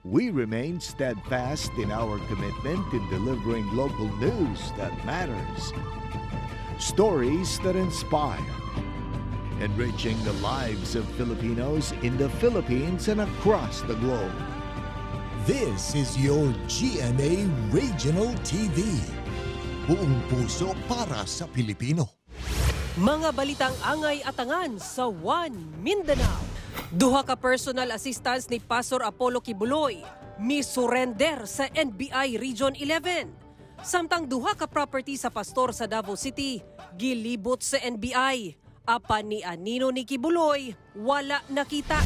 we remain steadfast in our commitment in delivering local news that matters. Stories that inspire. Enriching the lives of Filipinos in the Philippines and across the globe. This is your GMA Regional TV. Buong puso para sa Pilipino. Mga balitang angay at angan sa One Mindanao. Duha ka personal assistants ni Pastor Apollo Kibuloy misurrender sa NBI Region 11. Samtang duha ka property sa pastor sa Davao City gilibot sa NBI. Apan ni anino ni Kibuloy wala nakita.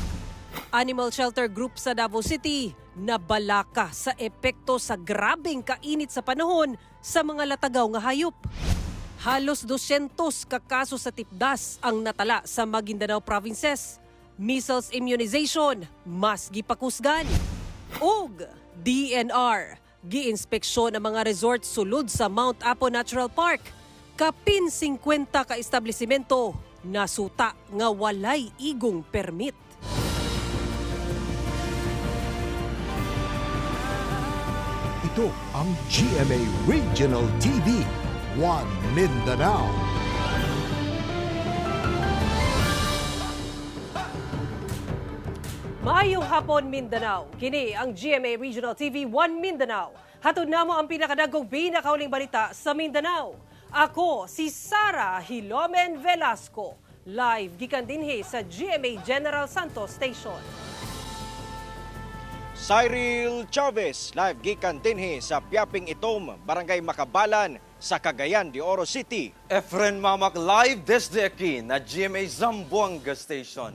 Animal Shelter Group sa Davao City nabalaka sa epekto sa grabeng kainit sa panahon sa mga latagaw nga hayop. Halos 200 ka kaso sa tipdas ang natala sa Maguindanao provinces. Measles immunization mas gipakusgan. Og DNR giinspeksyon ang mga resort sulod sa Mount Apo Natural Park. Kapin 50 ka establisimento nasuta nga walay igong permit. Ito ang GMA Regional TV, One Mindanao. Maayong hapon Mindanao. Kini ang GMA Regional TV One Mindanao. Hatod namo ang pinakadagong pinakauling balita sa Mindanao. Ako si Sara Hilomen Velasco. Live gikan dinhi sa GMA General Santos Station. Cyril Chavez, live gikan dinhi sa Piaping Itom, Barangay Makabalan sa Cagayan de Oro City. Efren Mamak live desde aquí na GMA Zamboanga Station.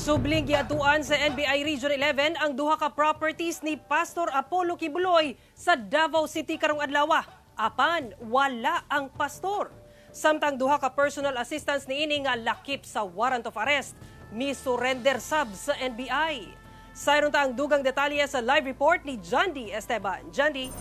Subling giatuan sa NBI Region 11 ang duha ka properties ni Pastor Apollo Kibuloy sa Davao City karong adlaw. Apan wala ang pastor. Samtang duha ka personal assistants niini nga lakip sa warrant of arrest misurrender sab sa NBI. Sayron ta ang dugang detalye sa live report ni Jandy Esteban. Jandy.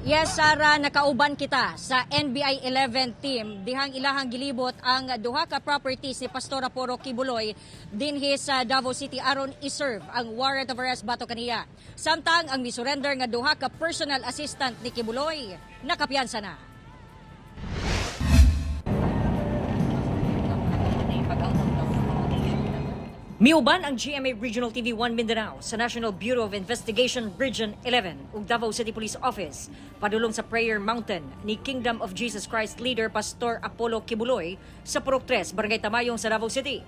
Yes, Sara, nakauban kita sa NBI 11 team. Dihang ilahang gilibot ang duha ka properties ni Pastor Apollo Kibuloy dinhi sa Davao City aron iserve ang warrant of arrest bato kaniya. Samtang ang misurrender nga duha ka personal assistant ni Kibuloy nakapiyansa na. Miuban ang GMA Regional TV 1 Mindanao sa National Bureau of Investigation Region 11 ug Davao City Police Office padulong sa Prayer Mountain ni Kingdom of Jesus Christ leader Pastor Apollo Kibuloy sa Purok 3, Barangay Tamayong sa Davao City.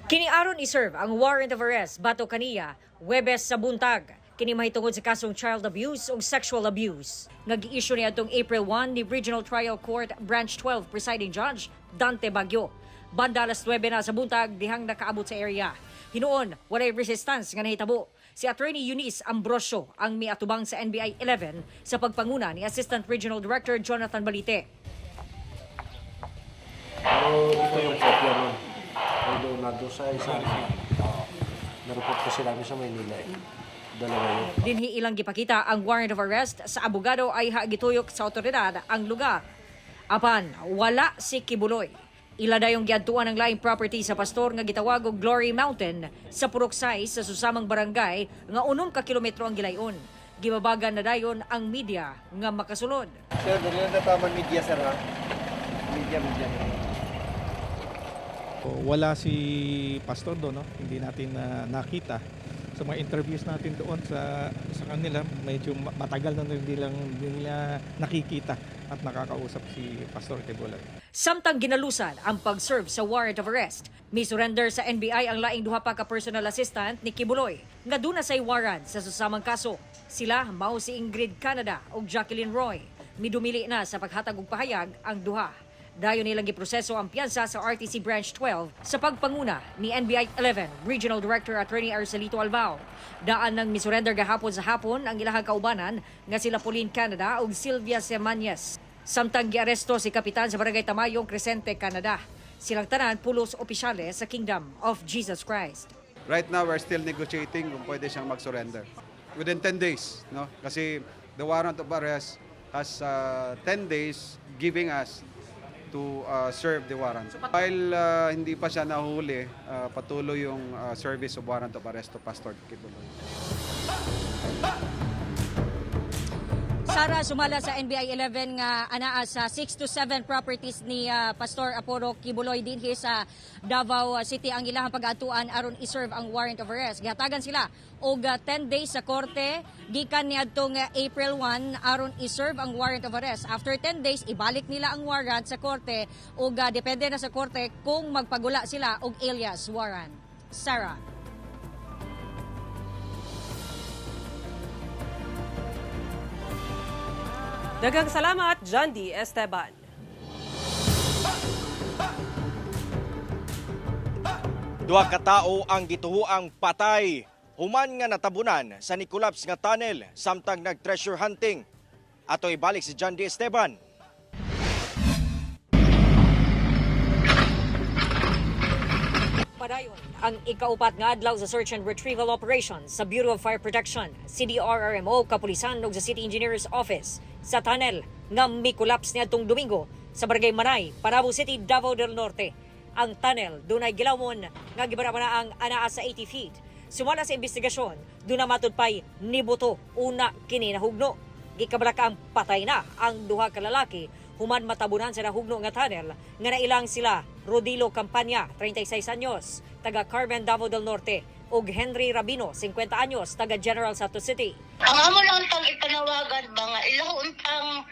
Kini aron iserve ang warrant of arrest bato kaniya Huwebes sa buntag. Kini mahitungod sa kasong child abuse ug sexual abuse. Nag-i-issue ni atong April 1 ni Regional Trial Court Branch 12 Presiding Judge Dante Bagyo. Banda alas 9 na sa buntag dihang nakaabot sa area. Hinuon, walay resistance nga nahitabo. Si Attorney Eunice Ambrosio ang miatubang sa NBI 11 sa pagpanguna ni Assistant Regional Director Jonathan Balite. Pero ito yung kopya nun. Although nandun sa isa, nareport kasi namin sa Maynila eh. Dalawa yun. Dinhi ilang gipakita ang warrant of arrest sa abogado ay gituyok sa otoridad ang lugar. Apan, wala si Kibuloy. Ila dayong giadtuan ang laing property sa pastor nga gitawag og Glory Mountain sa Purok 6 sa susamang barangay nga 6 ka kilometro ang gilayon. Gibabagan na dayon ang media nga makasulod. Sir, dali na taman media, sir, ha? Media. Wala si pastor doon, no? Hindi natin nakita. Sa mga interviews natin doon sa kanila, medyo matagal na hindi nila nakikita at nakakausap si Pastor Kibuloy. Samtang ginalusan ang pag-serve sa warrant of arrest, misurrender sa NBI ang laing duha pa ka personal assistant ni Kibuloy nga duna say warrant sa susamang kaso. Sila mao si Ingrid Canada ug Jacqueline Roy. Midumili na sa paghatag og pahayag ang duha. Dayon nilang giproseso ang piyansa sa RTC Branch 12 sa pagpanguna ni NBI 11 Regional Director Attorney Arcelito Albao. Daan ng misurrender gahapon sa hapon ang ilahang kaubanan nga sila Pauline Canada ug Sylvia Semanyes. Samtang giaresto si Kapitan sa Barangay Tamayong Crescente, Canada. Silang tanan pulos opisyales sa Kingdom of Jesus Christ. Right now, we're still negotiating kung pwede siyang mag-surrender. Within 10 days, no? Kasi the warrant of arrest has 10 days giving us to serve the warrant. While hindi pa siya nahuli, patuloy yung service of warrant of arrest to Pastor Kibuloy. Sara, sumala sa NBI 11 nga anaa sa 6 to 7 properties ni Pastor Apollo Kibuloy dinhi sa Davao City ang ilahang pag-atuan aron i-serve ang warrant of arrest. Gihatagan sila og 10 days sa korte gikan niadtong April 1 aron i-serve ang warrant of arrest. After 10 days ibalik nila ang warrant sa korte ug depende na sa korte kung magpagula sila og alias warrant. Sara. Daghang salamat, John D. Esteban. Duha ka tawo ang gituhuang patay human nga natabunan sa nikulaps nga tunnel samtang nag-treasure hunting. Ato ibalik si John D. Esteban. Padayon ang ikaupat nga adlaw sa search and retrieval operations sa Bureau of Fire Protection, CDRRMO, Kapulisan ug sa City Engineer's Office sa tunnel nga mikulaps niadtong Domingo sa Barangay Manay, Panabo City, Davao del Norte. Ang tunnel dunay gilawon nga gibara ang anaa sa 80 feet. Sumala sa investigasyon, duna matud pay nibuto una kini nahugno. Gikabalaka ang patay na ang duha ka lalaki human matabunan sa nahugno nga tunnel nga nailang sila Rodilo Campania, 36 anyos, taga Carmen, Davao del Norte, ug Henry Rabino, 50 anyos, taga General Santos City. Ang amo lang tang ipanawagan ba nga ilahon tang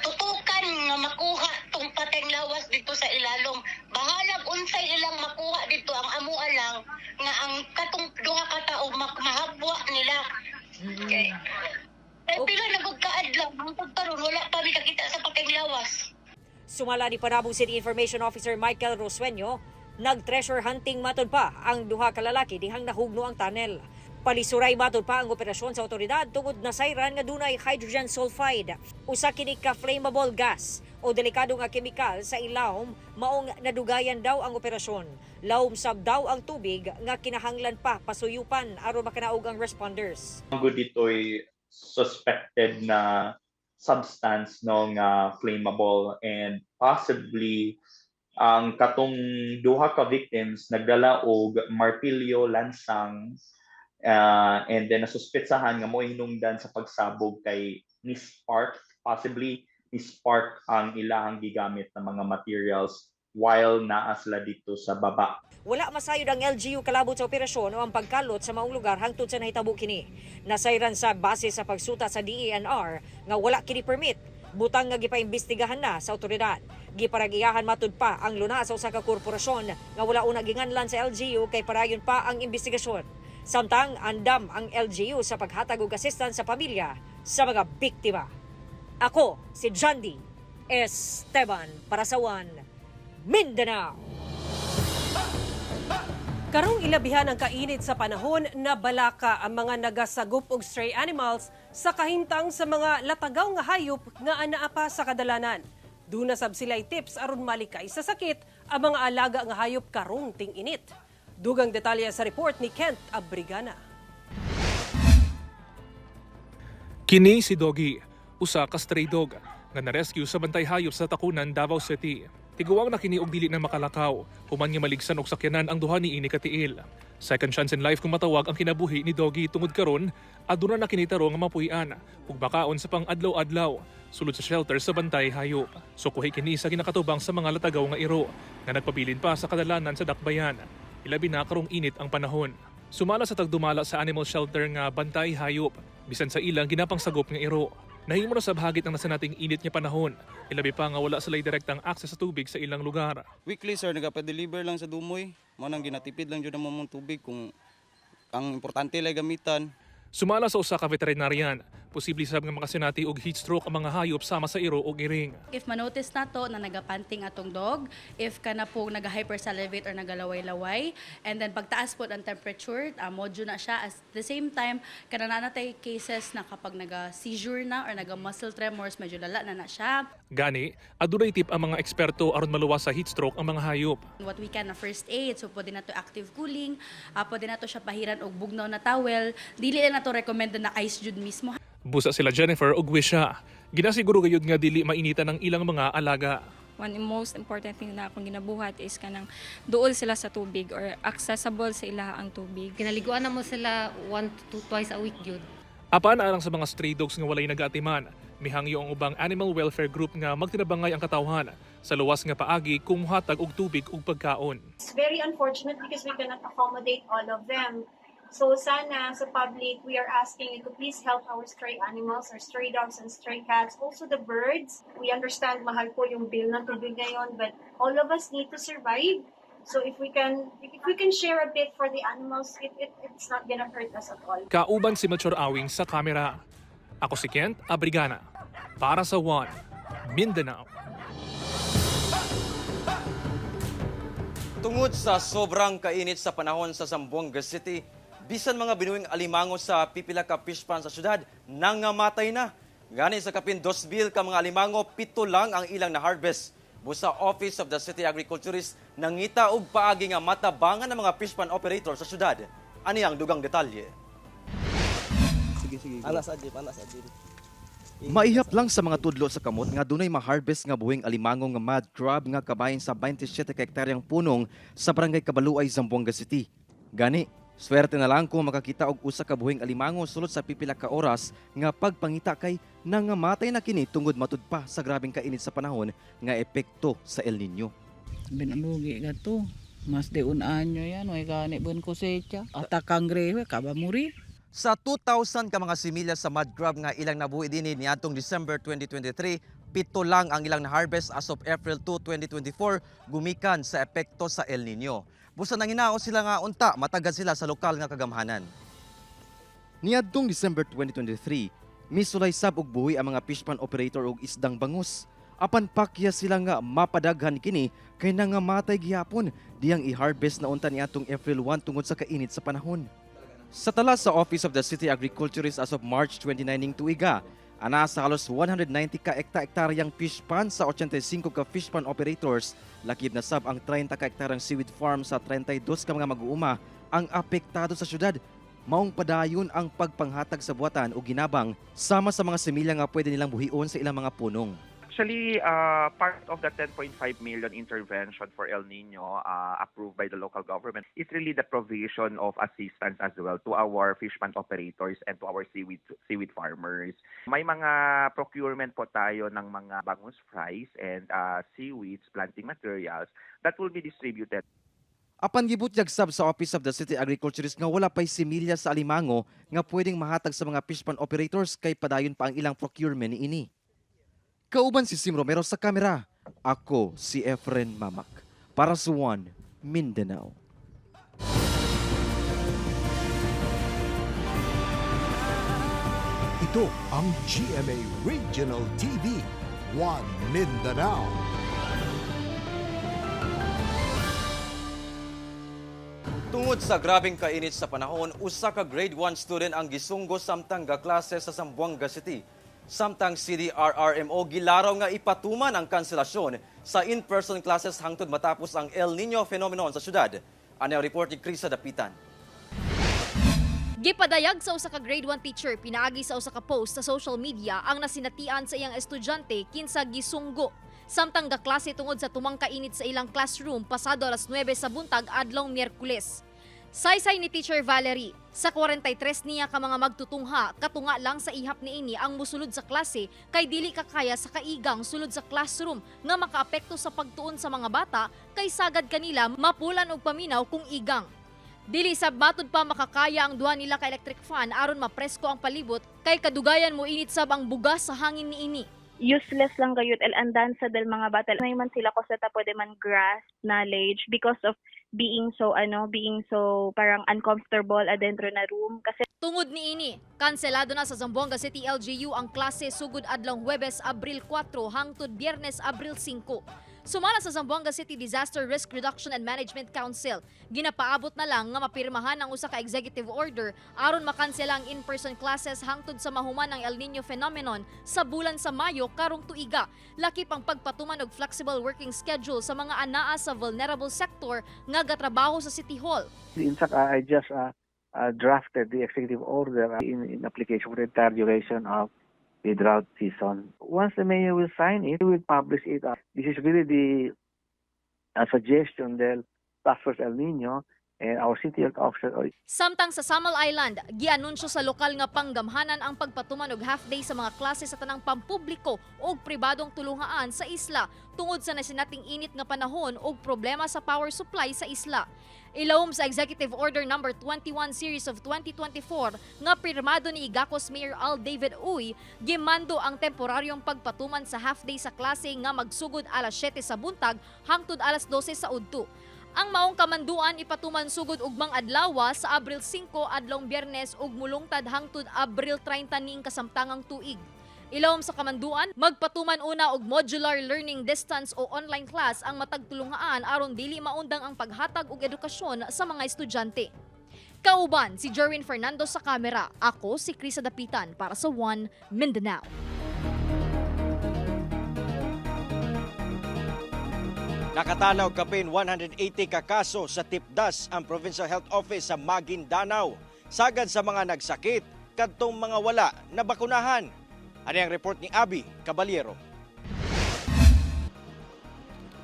tutukan nga makuha tong pateng lawas dito sa ilalom. Bahalag unsay ilang makuha dito ang amo lang nga ang katong duha ka tawo mahabwa nila. Okay. Pila nagkaadlaw ang pagkaroon wala pa mi kakita sa pateng lawas. Sumala ni Panabo City Information Officer Michael Rosueño, nag-treasure hunting matod pa ang duha ka lalaki dihang nahugno ang tunnel. Palisuray matod pa ang operasyon sa otoridad tungod na sayran nga dunay hydrogen sulfide, usa kini ka flammable gas o delikado nga kemikal sa ilawom maong nadugayan daw ang operasyon. Lawom sab daw ang tubig nga kinahanglan pa pasuyupan aron makanaog ang responders. Ang dito'y suspected na substance no nga flammable and possibly ang katong duha ka victims nagdala og martilyo, lansang, and then nasuspetsahan nga mo hinungdan sa pagsabog kay ni Spark, possibly ni Spark ang ilahang gigamit na mga materials while naa sila dito sa baba. Wala masayod ang LGU kalabot sa operasyon o ang pagkalot sa maong lugar hangtod sa nahitabo kini. Nasayran sa base sa pagsuta sa DENR nga wala kini permit. Butang nga gipaimbestigahan na sa otoridad. Giparagiyahan matud pa ang luna sa usa ka korporasyon nga wala una ginganlan sa LGU kay parayon pa ang investigasyon. Samtang andam ang LGU sa paghatag og assistance sa pamilya sa mga biktima. Ako si John D. Esteban para sa One Mindanao. Karong ilabihan ang kainit sa panahon na balaka ang mga nagasagop og stray animals sa kahimtang sa mga latagaw nga hayop nga anaa pa sa kadalanan. Duna sab sila'y tips aron malikay sa sakit ang mga alaga nga hayop karong ting-init. Dugang detalye sa report ni Kent Abrigana. Kini si Doggy, usa ka stray dog nga na-rescue sa bantay hayop sa Takunan, Davao City. Tiguwang na kini og dili na makalakaw, human nga maligsan og sakyanan ang duha niini ka tiil. Second chance in life kung matawag ang kinabuhi ni Doggy tungod karon, aduna na kini taro nga mapuy-an ug bakaon sa pang-adlaw-adlaw sulod sa shelter sa bantay hayop. Sukuhi kini sa ginakatubang sa mga latagaw nga iro nga nagpabilin pa sa kadalanan sa dakbayan. Ilabi na karong init ang panahon. Sumala sa tagdumala sa animal shelter nga bantay hayop, bisan sa ilang ginapang sagop nga iro. Nahimo na sa bahagit ang nasa nating init nga panahon. Ilabi pa nga wala sila'y direktang access sa tubig sa ilang lugar. Weekly sir, nagapa-deliver lang sa Dumoy. Manang ginatipid lang jud ang mamong tubig kung ang importante lay gamitan. Sumala sa usa ka veterinarian, posible sab nga makasinati og heat stroke ang mga hayop sama sa iro og iring. If manotice nato na nagapanting atong dog, if kana po naga-hypersalivate or nagalaway-laway, and then pagtaas po ang temperature, modyo na siya. At the same time, kana na natay cases na kapag naga-seizure na or naga-muscle tremors, medyo lala na siya. Gani, adunay tip ang mga eksperto aron maluwas sa heat stroke ang mga hayop. What we can na first aid, so pwede na to active cooling, pwede na to siya pahiran og bugnaw na towel, dili na to recommended na ice jud mismo. Busa sila Jennifer og Wisha. Ginasiguro gayud nga dili mainitan ang ilang mga alaga. one most important thing na akong ginabuhat is kanang duol sila sa tubig or accessible sa ila ang tubig. Kinaliguan na mo sila 1 to 2 twice a week yun. Apan alang sa mga stray dogs nga walay nagaatiman, mihangyo ang ubang animal welfare group nga magtinabangay ang katawhan sa luwas nga paagi kung muhatag og tubig ug pagkaon. It's very unfortunate because we cannot accommodate all of them. So sana sa public, we are asking you to please help our stray animals, our stray dogs and stray cats, also the birds. We understand mahal po yung bill ng tubig ngayon, but all of us need to survive. So if we can share a bit for the animals, it's not gonna hurt us at all. Kauban si Mature Awing sa kamera. Ako si Kent Abrigana para sa One Mindanao. Tungod sa sobrang kainit sa panahon sa Zamboanga City, bisan mga binuwing alimango sa pipila ka fish pond sa syudad, nangamatay na. Gani sa kapin 2,000 ka mga alimango, 7 lang ang ilang na harvest. Busa Office of the City Agriculturist nangita og paagi nga matabangan ng mga fish pond operator sa syudad. Ani ang dugang detalye. Sige. Alas adjip. Maihap lang sa mga tudlo sa kamot nga dunay ma-harvest nga buhing alimango nga mud crab nga kabahin sa 27 ka hektaryang punong sa barangay Kabaluay, Zamboanga City. Gani, swerte na lang kung makakita og usa ka buhing alimango sulod sa pipila ka oras nga pagpangita kay nangamatay na kini tungod matud pa sa grabeng kainit sa panahon nga epekto sa El Nino. Binalugi ka to. Mas de un anyo yan, way gani bun kosecha. Ata kangreho kaba muri. Sa 2,000 ka mga similya sa mud crab nga ilang nabuhi dinhi niadtong December 2023, 7 lang ang ilang na-harvest as of April 2, 2024 gumikan sa epekto sa El Nino. Busa nang hinaos sila nga unta, matagad sila sa lokal nga kagamhanan. Niadtong December 2023, misulay sab og buhi ang mga fish pond operator og isdang bangus. Apan pakya sila nga mapadaghan kini kay nangamatay gihapon diyang i-harvest na unta niadtong April 1 tungod sa kainit sa panahon. Sa tala sa Office of the City Agriculturist as of March 29 tuiga, ana sa halos 190 ka hektaryang fish pond sa 85 ka fish pond operators, lakib na sab ang 30 ka hektaryang seaweed farm sa 32 ka mga mag-uuma ang apektado sa syudad. Maong padayon ang pagpanghatag sa buhatan o ginabang sama sa mga semilya nga pwede nilang buhion sa ilang mga punong. Actually, part of the 10.5 million intervention for El Nino approved by the local government is really the provision of assistance as well to our fish pond operators and to our seaweed farmers. May mga procurement po tayo ng mga bangus fries and seaweeds, planting materials that will be distributed. Apan gibutyag sab sa Office of the City Agriculturist nga wala pay similya sa alimango nga pwedeng mahatag sa mga fish pond operators kay padayon pa ang ilang procurement niini. Kauban si Sim Romero sa kamera. Ako si Efren Mamak para sa One Mindanao. Ito ang GMA Regional TV, One Mindanao. Tungod sa grabeng kainit sa panahon, usa ka grade 1 student ang gisunggo samtang gaklase sa Zamboanga City. Samtang CDRRMO gilaraw nga ipatuman ang kanselasyon sa in-person classes hangtod matapos ang El Nino phenomenon sa syudad. Ano ang report ni Krisa Dapitan? Gipadayag sa usa ka grade 1 teacher pinaagi sa usa ka post sa social media ang nasinatian sa iyang estudyante kinsa gisunggo. Samtang gaklase tungod sa tumang kainit sa ilang classroom pasado alas 9 sa buntag adlong Miyerkules. Saysay ni Teacher Valerie, sa 43 niya ka mga magtutungha, katunga lang sa ihap niini ang musulod sa klase kay dili kakaya sa kaigang sulod sa classroom nga makaapekto sa pagtuon sa mga bata kay sagad kanila mapulan og paminaw kung igang. Dili sab matud pa makakaya ang duha nila ka electric fan aron mapresko ang palibot kay kadugayan mo init sab ang bugas sa hangin niini. Useless lang gayud elandan sa del mga bata. May man sila ko sa pwede man grasp knowledge because of being so parang uncomfortable adentro na room kasi tungod niini, kanselado na sa Zamboanga City LGU ang klase sugod adlong Huwebes Abril 4 hangtod Biyernes Abril 5. Sumala sa Zamboanga City Disaster Risk Reduction and Management Council, ginapaabot na lang nga mapirmahan ang usa ka executive order aron makansela ang in-person classes hangtod sa mahuman ng El Nino phenomenon sa bulan sa Mayo karong tuiga. Lakip ang pagpatuman og flexible working schedule sa mga anaa sa vulnerable sector nga gatrabaho sa City Hall. In fact, I just drafted the executive order in application for the entire duration of a drought season. Once the mayor will sign it, he will publish it. This is really the suggestion del Task Force El Nino and our city health officer. Samtang sa Samal Island, gianunsyo sa lokal nga panggamhanan ang pagpatuman og half-day sa mga klase sa tanang pampubliko o pribadong tulungaan sa isla tungod sa nasinating init nga panahon o problema sa power supply sa isla. Ilawom sa Executive Order No. 21 Series of 2024 nga pirmado ni Igacos Mayor Al David Uy, gimando ang temporaryong pagpatuman sa half-day sa klase nga magsugod alas 7 sa buntag hangtod alas 12 sa udto. Ang maong kamanduan ipatuman sugod ugmang adlaw sa Abril 5 adlong Biyernes ug mulungtad hangtod Abril 30 niing kasamtangang tuig. Ilawom sa kamanduan, magpatuman una og modular learning distance o online class ang matagtulungaan aron dili maundang ang paghatag og edukasyon sa mga estudyante. Kauban si Jerwin Fernando sa kamera. Ako si Krisa Dapitan para sa One Mindanao. Nakatanaw kapin 180 ka kaso sa tipdas ang Provincial Health Office sa Maguindanao. Sagad sa mga nagsakit, kadtong mga wala na bakunahan. Ano ang report ni Abby Caballero?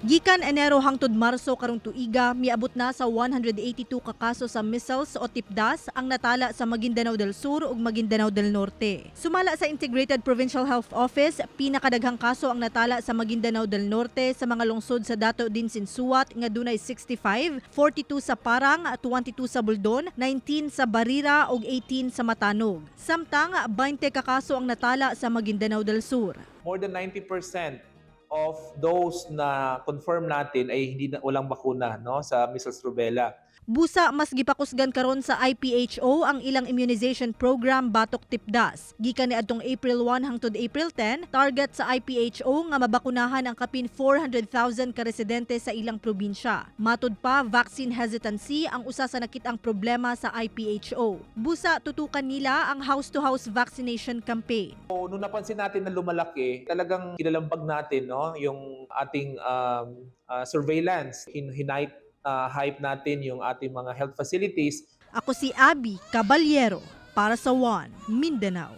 Gikan Enero hangtod Marso karong tuiga, miabot na sa 182 ka kaso sa measles o tipdas ang natala sa Maguindanao del Sur ug Maguindanao del Norte. Sumala sa Integrated Provincial Health Office, pinakadaghang kaso ang natala sa Maguindanao del Norte sa mga lungsod sa Dato din Sinsuat nga dunay 65, 42 sa Parang, 22 sa Buldon, 19 sa Barira ug 18 sa Matanog. Samtang 20 ka kaso ang natala sa Maguindanao del Sur. More than 90% of those na confirm natin ay walang bakuna sa measles rubella. Busa mas gipakusgan karon sa IPHO ang ilang immunization program batok tipdas. Gikan niadtong April 1 hangtod April 10, target sa IPHO nga mabakunahan ang kapin 400,000 ka residente sa ilang probinsya. Matud pa, vaccine hesitancy ang usa sa nakitang problema sa IPHO. Busa tutukan nila ang house-to-house vaccination campaign. Nung napansin natin na lumalaki, talagang kinalambag natin yung ating surveillance, hype natin yung ating mga health facilities. Ako si Abby Caballero para sa One Mindanao.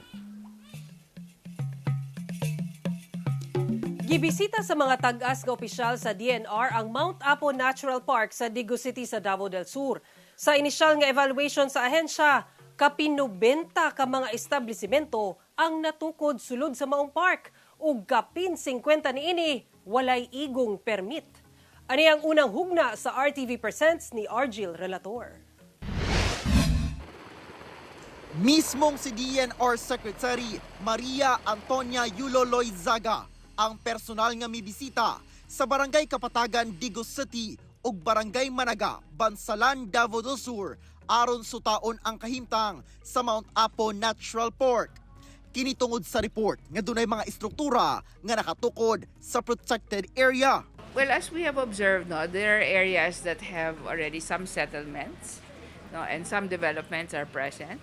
Gibisita sa mga tag-as nga opisyal sa DNR ang Mount Apo Natural Park sa Digo City sa Davao del Sur. Sa inisyal nga evaluation sa ahensya, kapin 90 ka mga establisimento ang natukod sulod sa maong park ug kapin 50 niini walay igong permit. Ani ang unang hugna sa RTV Presents ni Argil Relator. Mismong si DNR Secretary Maria Antonia Yulo Loizaga ang personal nga mibisita sa Barangay Kapatagan, Digo City ug Barangay Managa, Bansalan, Davao del Sur aron sutaon ang kahimtang sa Mount Apo Natural Park. Kinitungod sa report nga dunay mga istruktura nga nakatukod sa protected area. Well, as we have observed, there are areas that have already some settlements, and some developments are present.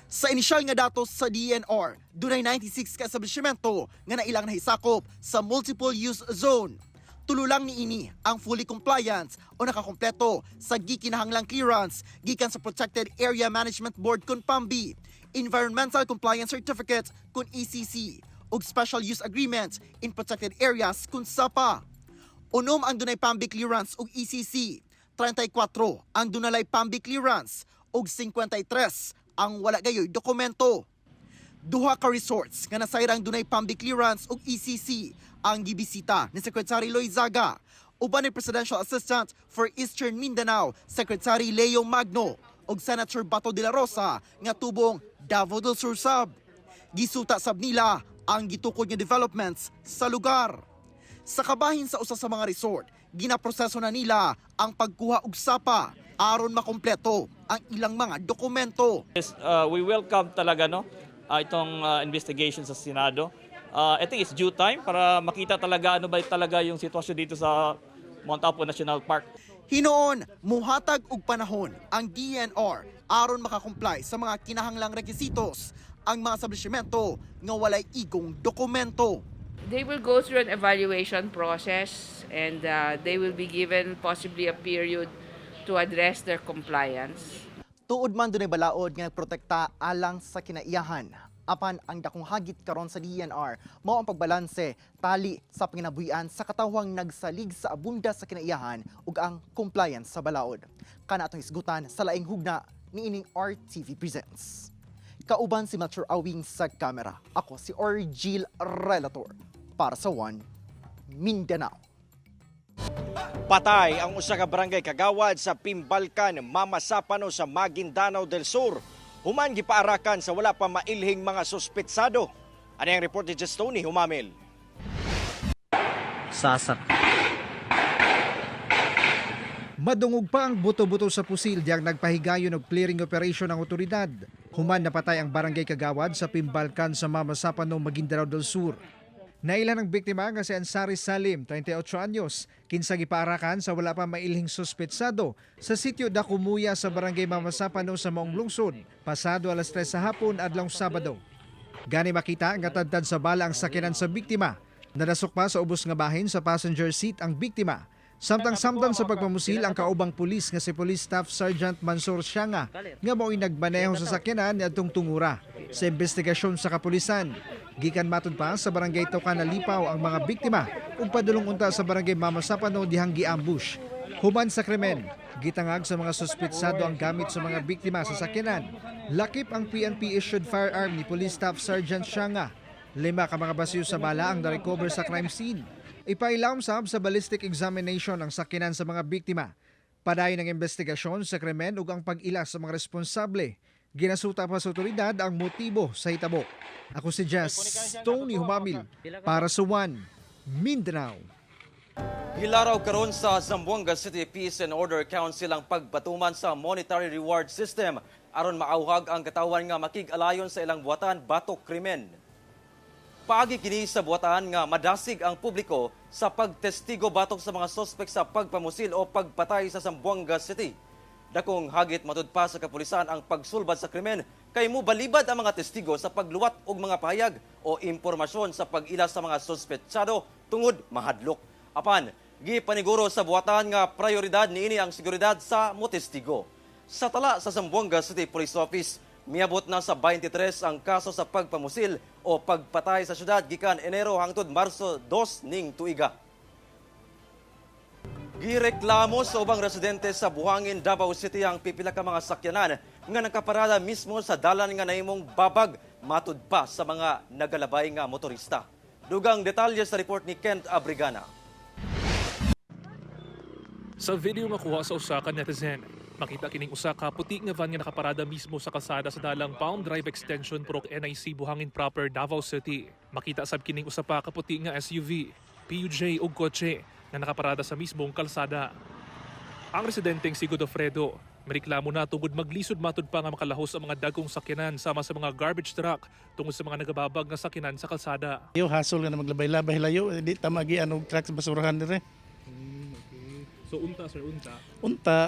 Sa inisyal nga datos sa DNR, dunay 96 ka establishmento nga nailang nahisakop sa multiple use zone. Tulo lang niini ang fully compliant o nakakompleto sa gikinahanglang clearance gikan sa Protected Area Management Board kun PAMBI, Environmental Compliance Certificate kun ECC, ug Special Use Agreement in Protected Areas kun SAPA. Unom ang dunay PAMBI clearance ug ECC, 34 ang dunalay PAMBI clearance ug 53 ang wala gayoy dokumento. Duha ka resorts nga nasayrang dunay PAMBI clearance ug ECC ang gibisita ni Secretary Loizaga, uban ni Presidential Assistant for Eastern Mindanao Secretary Leo Magno ug Senator Bato de la Rosa nga tubong Davao del Sur sab. Gisuta sab nila ang gitukod nga developments sa lugar. Sa kabahin sa usa sa mga resort, ginaproseso na nila ang pagkuha og SAPA aron makompleto ang ilang mga dokumento. Yes, we welcome talaga itong investigation sa Senado. I think it's due time para makita talaga ano ba talaga yung sitwasyon dito sa Mount Apo National Park. Hinoon, muhatag og panahon ang DNR aron makakomply sa mga kinahanglang requisitos ang mga establishmento nga walay igong dokumento. They will go through an evaluation process and they will be given possibly a period to address their compliance. Tuod man dunay balaod nga protekta alang sa kinaiyahan Apan ang dakong hagit karon sa DNR mao ang pagbalanse tali sa panginabuhian sa katawang nagsalig sa abunda sa kinaiyahan ug ang compliance sa balaod. Kana atong isgutan sa laing hugna niining RTV Presents. Kauban si Mature Awing sa kamera. Ako si Orgil Relator para sa One Mindanao. Patay ang usa ka barangay kagawad sa Pimbalkan, Mamasapano sa Maguindanao del Sur. Human gipaarakan sa wala pa mailhing mga suspetsado. Ano ang report ni Justoni Humamil? Sasak. Madungog pa ang buto-buto sa pusil diyang nagpahigayon og clearing operation ng otoridad. Human napatay ang barangay kagawad sa Pimbalkan sa Mamasapano, Maguindanao del Sur. Nailan ang biktima nga si Ansari Salim, 38 anyos, kinsa gipaarakan sa wala pa mailhing suspetsado sa sitio Dakumuya sa barangay Mamasapano sa Maong Lungsod, pasado alas 3 sa hapon adlong Sabado. Gani makita nga tadtad sa bala ang sakyanan sa biktima. Nadasok pa sa ubos nga bahin sa passenger seat ang biktima. Samtang-samtang sa pagpamusil ang kaubang pulis nga si Police Staff Sergeant Mansur Sianga nga mao'y nagmaneho sa sakyanan niadtong tungura. Sa investigasyon sa kapulisan, gikan matud pa sa barangay Tocan Lipaw ang mga biktima ug padulong unta sa barangay Mamasapano dihang gi-ambush. Human sa krimen, gitangag sa mga suspetsado ang gamit sa mga biktima sa sakyanan. Lakip ang PNP-issued firearm ni Police Staff Sergeant Sianga. 5 ka mga basyo sa bala ang na-recover sa crime scene. Ipailam sab sa ballistic examination ang sakyanan sa mga biktima. Padayon ng investigasyon sa krimen ug ang pag-ila sa mga responsable. Ginasuta pa sa otoridad ang motibo sa hitabo. Ako si Tony Humamil para sa One Mindanao. Hilaraw karon sa Zamboanga City Peace and Order Council ang pagbatuman sa monetary reward system aron maauhag ang katawan nga makig-alayon sa ilang buhatan batok krimen. Paagi kini sa buhatan nga madasig ang publiko sa pagtestigo batok sa mga sospek sa pagpamusil o pagpatay sa Zamboanga City. Dakong hagit matud pa sa kapulisan ang pagsulbad sa krimen kay mubalibad ang mga testigo sa pagluwat og mga pahayag o impormasyon sa pag-ila sa mga suspetsado tungod mahadlok. Apan, gipaniguro sa buhatan nga prioridad niini ang seguridad sa motestigo. Sa tala sa Zamboanga City Police Office, miabot na sa 23 ang kaso sa pagpamusil o pagpatay sa syudad gikan Enero hangtod Marso 2 ning tuiga. Gireklamo sa ubang residente sa Buhangin, Davao City ang pipila ka mga sakyanan nga nakaparada mismo sa dalan nga nahimong babag matud pa sa mga nagalabay nga motorista. Dugang detalye sa report ni Kent Abrigana. Sa video nga kuha sa usa ka netizen, makita kining usa ka puti nga van nga nakaparada mismo sa kalsada sa dalang Palm Drive Extension Purok NIC Buhangin proper, Davao City. Makita sab kining usa pa ka puti nga SUV, PUJ ug kotse na nakaparada sa mismong kalsada. Ang residenteng si Godofredo, mereklamo na tungod maglisod matud pa nga makalahos ang mga dagkong sakyanan sama sa mga garbage truck tungod sa mga nagababag nga sakyanan sa kalsada. Yo hasol nga na maglabay-labay layo, hindi ta magi anong truck sa basurahan dire. Okay. So unta sir, unta. Unta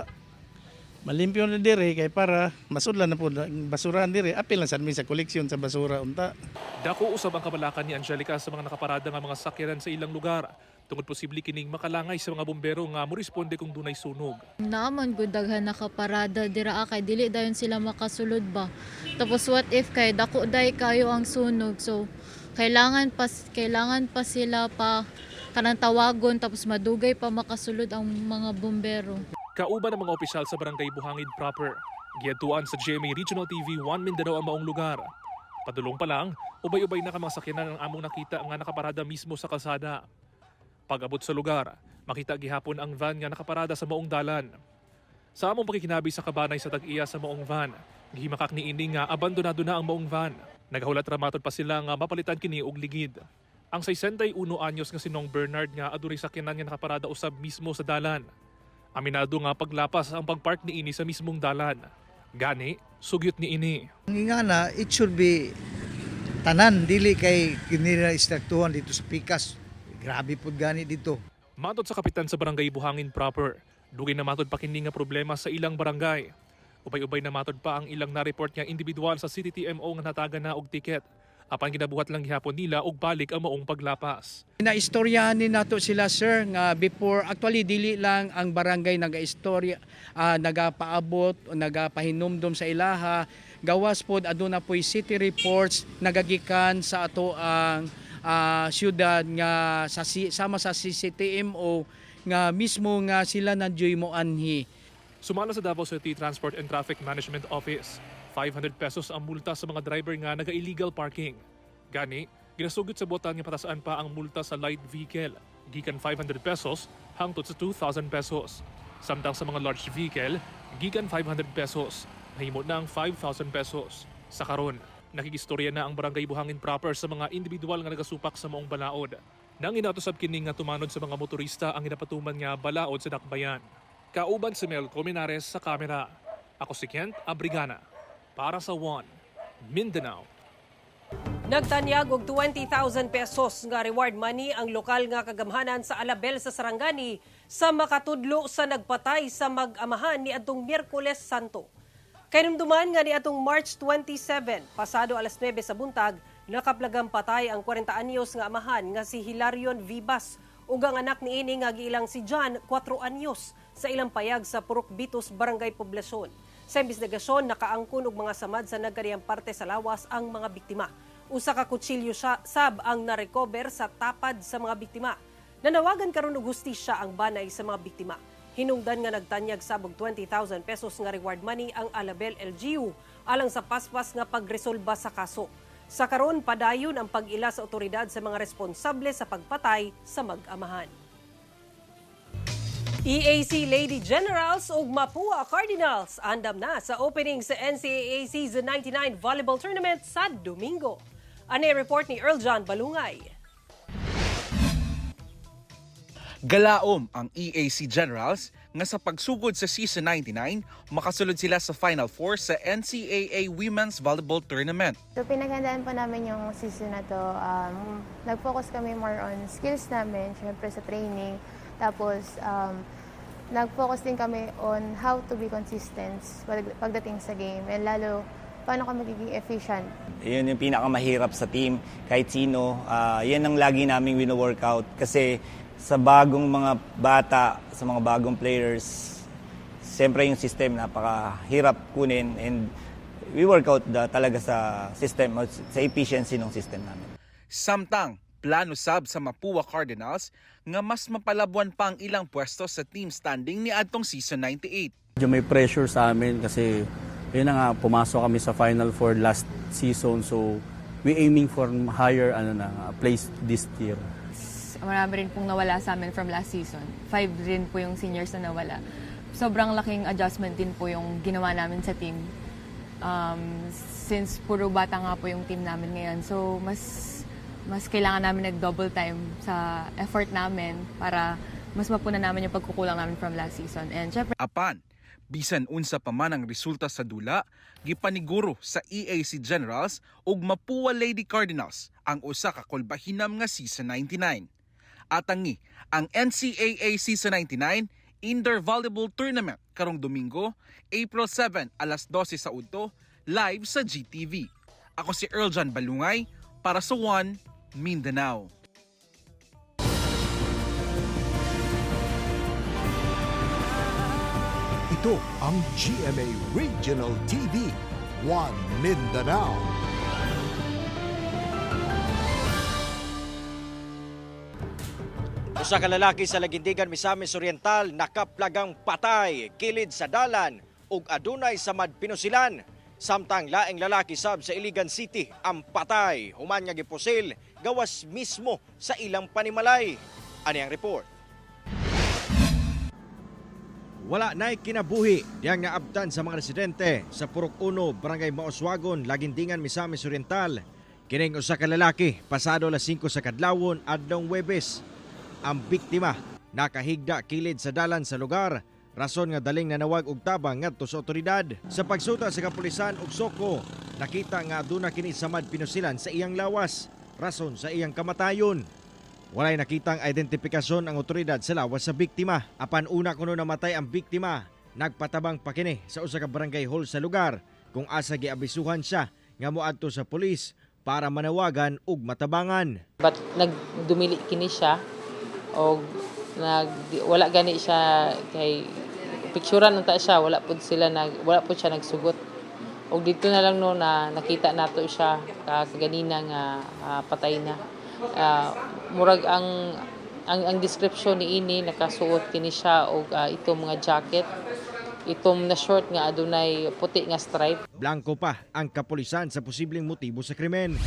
malimpyo na dire kay para masudlan na po ang basurahan dire, apil na sad mi sa koleksyon sa basura unta. Dako usab ang kabalakan ni Angelica sa mga nakaparada nga mga sakyanan sa ilang lugar. Tungod posible kining makalangay sa mga bumbero nga moresponde kung dunay sunog. Naaman gud daghan nakaparada dira kay dili dayon sila makasulod ba. Tapos what if kay dako day kayo ang sunog, so kailangan pa sila pa kanang tawagon tapos madugay pa makasulod ang mga bumbero. Kauban ang mga opisyal sa barangay Buhangin proper. Giadtuan sa GMA Regional TV 1 Mindanao ang maong lugar. Padulong pa lang, ubay-ubay na ka mga sakyanan ang among nakita nga nakaparada mismo sa kalsada. Pag-abot sa lugar, makita gihapon ang van nga nakaparada sa maong dalan. Sa among pakikinabi sa kabanay sa tag-iya sa maong van, gihimakak ni ini nga abandonado na ang maong van. Nagahulat ramatod pa sila nga mapalitan kini og ligid. Ang 61 anyos nga si Nong Bernard nga adunay sakyanan nga nakaparada usab mismo sa dalan. Aminado nga paglapas ang pagpark ni ini sa mismong dalan. Gani, sugyot ni ini. Ang ingana, it should be tanan, dili kay kinira istruktuhan dito sa Pikas. Grabe po gani dito. Matod sa kapitan sa barangay Buhangin proper, dugay na matod pa kini nga problema sa ilang barangay. Ubay-ubay na matod pa ang ilang na-report nga individual sa City TMO nga nataga na og tiket. Apan ginabuhat lang gihapon nila og balik ang maong paglapas. Naistoryahan ni nato sila sir nga before, actually dili lang ang barangay nagaistorya, nagapaabot o nagapahinumdom sa ilaha gawas pod aduna po'y city reports nagagikan sa ato ang syudad nga sama sa CCTMO nga mismo nga sila nadyoy mo anhi. Sumala sa Davao City Transport and Traffic Management Office, 500 pesos ang multa sa mga driver nga naga-illegal parking. Gani, ginasugod sa botan nga patasaan pa ang multa sa light vehicle, gikan 500 pesos hangtod sa 2,000 pesos. Samtang sa mga large vehicle, gikan 500 pesos, mahimo na ang 5,000 pesos. Sa karon, nakikistorya na ang barangay Buhangin proper sa mga individual nga nagasupak sa maong balaod. Nang inatusab kini nga tumanod sa mga motorista ang inapatuman nga balaod sa dakbayan. Kauban si Mel Cominares sa kamera. Ako si Kent Abrigana para sa One Mindanao. Nagtanyag og 20,000 pesos nga reward money ang lokal nga kagamhanan sa Alabel sa Sarangani sa makatudlo sa nagpatay sa mag-amahan ni adtong Miyerkules Santo. Kainumduman nga ni atong March 27, pasado alas 9 sa buntag, nakaplagang patay ang 40 anyos nga amahan nga si Hilarion Vivas ug ang anak niini nga giilang si John 4 anyos sa ilang payag sa Purok Bitos, Barangay Poblasyon. Sa investigasyon, nakaangkon og mga samad sa nagkariyang parte sa lawas ang mga biktima. Usa ka kutsilyo sab ang narecover sa tapad sa mga biktima. Nanawagan karon og hustisya ang banay sa mga biktima. Hinungdan nga nagtanyag sabog 20,000 pesos nga reward money ang Alabel LGU alang sa paspas nga pagresolba sa kaso. Sa karon, padayon ang pag-ila sa otoridad sa mga responsable sa pagpatay sa mag-amahan. EAC Lady Generals ug Mapua Cardinals andam na sa opening sa NCAA Season 99 Volleyball Tournament sa Domingo. Ani report ni Earl John Balungay. Galaom ang EAC Generals nga sa pagsugod sa Season 99, makasulod sila sa Final Four sa NCAA Women's Volleyball Tournament. So pinaghandaan po namin yung season na to. Nag-focus kami more on skills namin, syempre sa training. Tapos nag-focus din kami on how to be consistent pagdating sa game. And lalo, paano ka magiging efficient. Yun yung pinakamahirap sa team, kahit sino. Yan ang lagi naming wino-workout kasi sa bagong mga bata, sa mga bagong players, siyempre yung system napakahirap kunin and we work out talaga sa system, sa efficiency ng system namin. Samtang, plano sab sa Mapua Cardinals nga mas mapalabuan pa ang ilang pwesto sa team standing ni adtong Season 98. Medyo may pressure sa amin kasi yun na nga, pumasok kami sa Final Four last season, so we aiming for higher place this year. Marami rin pong nawala sa amin from last season. 5 rin po yung seniors na nawala. Sobrang laking adjustment din po yung ginawa namin sa team. Since puro bata nga po yung team namin ngayon. So mas kailangan namin nag-double time sa effort namin para mas mapuna namin yung pagkukulang namin from last season. And syempre, Apan, bisan unsa pa man ang resulta sa dula, gipaniguro sa EAC Generals ug Mapua Lady Cardinals ang usa ka kulbahinam nga Season 99. Atangi ang NCAA Season 99 Indoor Volleyball Tournament karong Domingo, April 7 alas 12 sa udto, live sa GTV. Ako si Earl John Balungay para sa One Mindanao. Ito ang GMA Regional TV, One Mindanao. Usa ka lalaki sa Lagindigan, Misamis Oriental nakaplagang patay kilid sa dalan ug adunay samad pinusilan. Samtang laing lalaki sab sa Iligan City ang patay human nga gipusil gawas mismo sa ilang panimalay. Ani ang report. Wala na'y kinabuhi diyang naabtan sa mga residente sa Purok 1, Barangay Maoswagon, Lagindingan, Misamis Oriental. Kining usa ka lalaki pasado alas 5 sa kadlawon adtong Huwebes. Ang biktima nakahigda kilid sa dalan sa lugar, rason nga daling nanawag og tabang ngadto sa otoridad. Sa pagsuta sa kapulisan ug Soko, nakita nga aduna kini samad pinusilan sa iyang lawas, rason sa iyang kamatayon. Walay nakitang identifikasyon ang otoridad sa lawas sa biktima. Apan una kuno namatay ang biktima, nagpatabang pa kini sa usa ka barangay hall sa lugar kung asa giabisuhan siya nga moadto sa pulis para manawagan ug matabangan. But nagdumili kini siya o wala gani siya kay picturean nata siya, wala pud siya nagsugot O dito na lang no na nakita nato siya kaganina nga patay na. Murag ang description ni ini nakasuot kini siya og itong mga jacket, itom na short nga adunay puti nga stripe. Blanco pa ang kapulisan sa posibleng motibo sa krimen.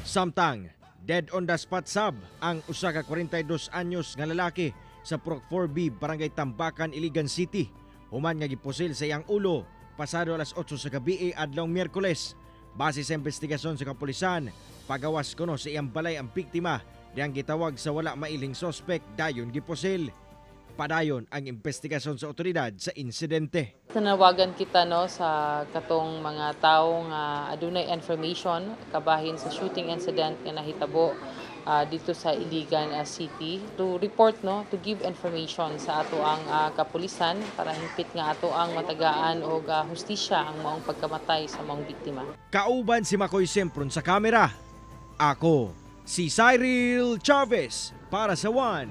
Samtang dead on the spot sab ang usa ka 42 anyos nga lalaki sa Purok 4B, Barangay Tambakan, Iligan City. Human nga gipusil sa iyang ulo pasado alas 8 sa gabi adlawng Miyerkules. Base sa investigasyon sa kapulisan, pagawas kuno sa iyang balay ang biktima diyang gitawag sa wala mailing sospek dayon gipusil. Padayon ang investigasyon sa otoridad sa insidente. Tanawagan kita no sa katong mga tawo nga adunay information kabahin sa shooting incident nga nahitabo dito sa Iligan City to report no, to give information sa ato ang kapulisan para hingpit nga ato ang matagaan og hustisya ang maong pagkamatay sa maong biktima. Kauban si Makoy Sempron sa kamera. Ako si Cyril Chavez para sa One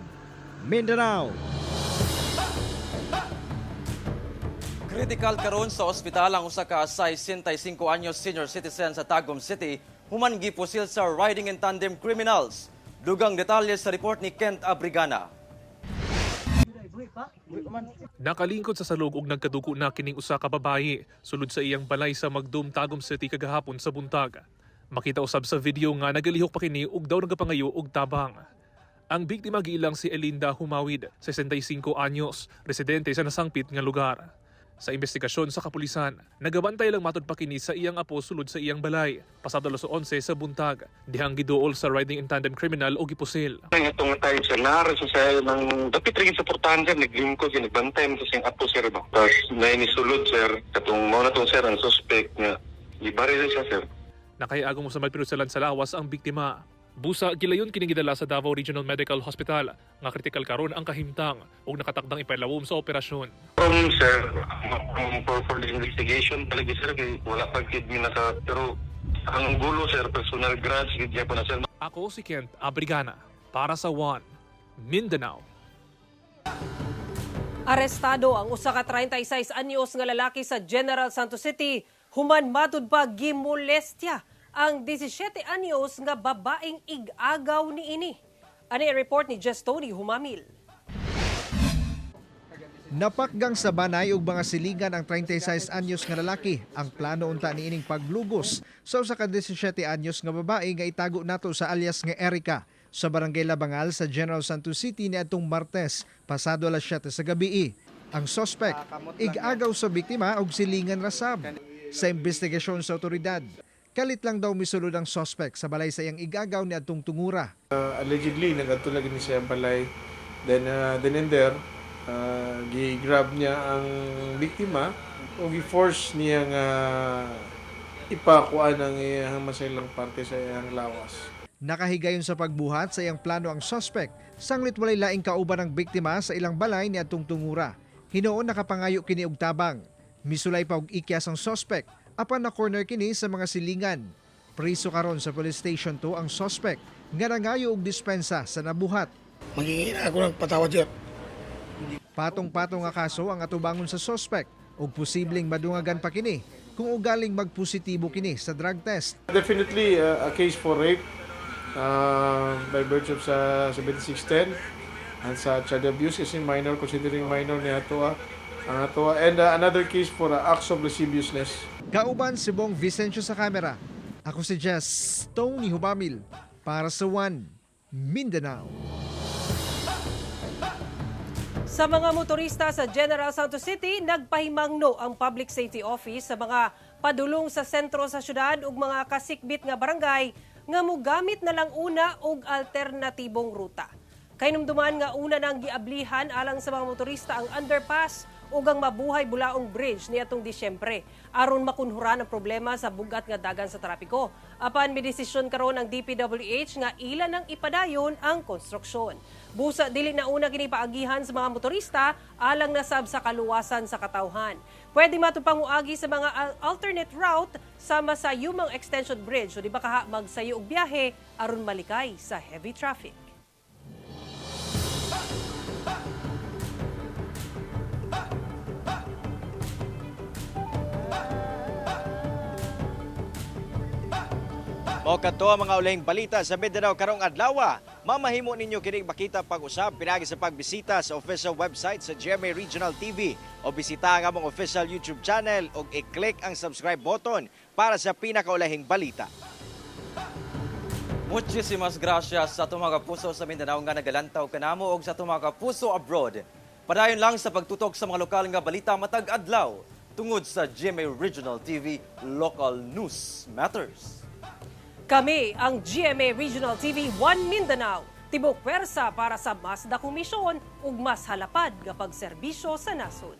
Mindanao. Critical karon sa ospital ang usa ka 65 anyos senior citizen sa Tagum City human gipusil sa riding in tandem criminals. Dugang detalye sa report ni Kent Abrigana. Nakalingkod sa salog ug nagkadugo na kining usa ka babaye sulod sa iyang balay sa Magdum, Tagum City kagahapon sa buntag. Makita usab sa video nga nagalihok pa kini ug daw nagapangayo og tabang. Ang biktima giilang si Elinda Humawid, 65 anyos, residente sa nasangpit nga lugar. Sa investigasyon sa kapulisan, nagabantay lang matud pa kini sa iyang apo sulod sa iyang balay. Pasado alas 11 sa buntag, dihang giduol sa riding in tandem criminal o gipusil. Itong tayo sa nara sa ng dapat rin suportahan sir, naglingkod, nagbantay mo sa siyang apo sir ba. Tapos nainisulod sir, katong mo na itong sir ang suspect nga, ibaril siya sir. Nakaiagong mo sa magpinusalan sa lawas ang biktima. Busa gilayon kining gidala sa Davao Regional Medical Hospital nga kritikal karon ang kahimtang ug nakatakdang ipalawom sa operasyon. Sir, for the investigation talaga sir, wala pag kidmin na sa pero ang gulo sir, personal grudge gidya pa na sir. Ako si Kent Abrigana para sa One Mindanao. Arestado ang usa ka 36 anyos nga lalaki sa General Santos City human matud pa gimolestya ang 17 anyos nga babaeng ig-agaw ni ini. Ani report ni Jess Tony Humamil. Napakgang sa banay ug mga siligan ang 36 anyos nga lalaki. Ang plano unta ni ining paglugos sa usa ka 17 anyos nga babae nga itago nato sa alias nga Erica sa Barangay Labangal sa General Santos City niadtong Martes pasado alas 7 sa gabi. Ang suspect ig-agaw sa biktima og silingan rasab. Sa investigasyon sa otoridad, kalit lang daw misulod ang suspect sa balay sa iyang igagaw ni adtong tungura. Allegedly, nag-atulagin niya sa balay. Then and there, gi-grab niya ang biktima o gi-force niya nga ipakuan ang iyang masailang parte sa iyang lawas. Nakahigayon sa pagbuhat sa iyang plano ang suspect, sanglit walay laing kauban ang biktima sa ilang balay ni adtong tungura. Hinoon nakapangayo kini og tabang. Misulay pa og ikyas ang suspect apan na corner kini sa mga silingan. Priso karon sa police station 2 ang suspect nga nangayo og dispensa sa nabuhat. Magiging ako ng patawad sir. Patong-patong nga kaso ang atubangon sa suspect ug posibleng madungagan pa kini kung ugaling magpositibo kini sa drug test. Definitely a case for rape by virtue of sa 7610 and sa child abuse kasi minor, considering minor ni ato and another case for acts of lasciviousness. Kauban si Bong Vicencio sa kamera. Ako si Jess Tony Humamil para sa One Mindanao. Sa mga motorista sa General Santos City, nagpahimangno ang Public Safety Office sa mga padulong sa sentro sa syudad ug mga kasikbit nga barangay nga mogamit na lang una og alternatibong ruta. Kainumduman nga una nang giablihan alang sa mga motorista ang underpass ug ang Mabuhay Bulaong Bridge niadtong Disyembre aron makunhuran ang problema sa bugat nga dagan sa trapiko. Apan may desisyon karon ang DPWH nga ilan ang ipadayon ang konstruksyon. Busa dili na una kini paagihan sa mga motorista alang nasab sa kaluwasan sa katawhan. Pwede matupanguagi sa mga alternate route sama sa Yumang Extension Bridge o di ba kaha magsayo og biyahe aron malikay sa heavy traffic. O kadto ang mga ulahing balita sa Mindanao karong adlaw. Mamahimo ninyo kining makita pag-usab pinagi sa pagbisita sa official website sa GMA Regional TV o bisita ang among official YouTube channel o i-click ang subscribe button para sa pinakaulahing balita. Muchísimas gracias sa mga kapuso sa Mindanao nga nagalantaw kanamo og sa mga kapuso abroad. Padayon lang sa pagtutok sa mga lokal nga balita matag adlaw tungod sa GMA Regional TV, Local News Matters. Kami ang GMA Regional TV 1 Mindanao. Tibok pwersa para sa mas dakong misyon ug mas halapad nga pagserbisyo sa nasod.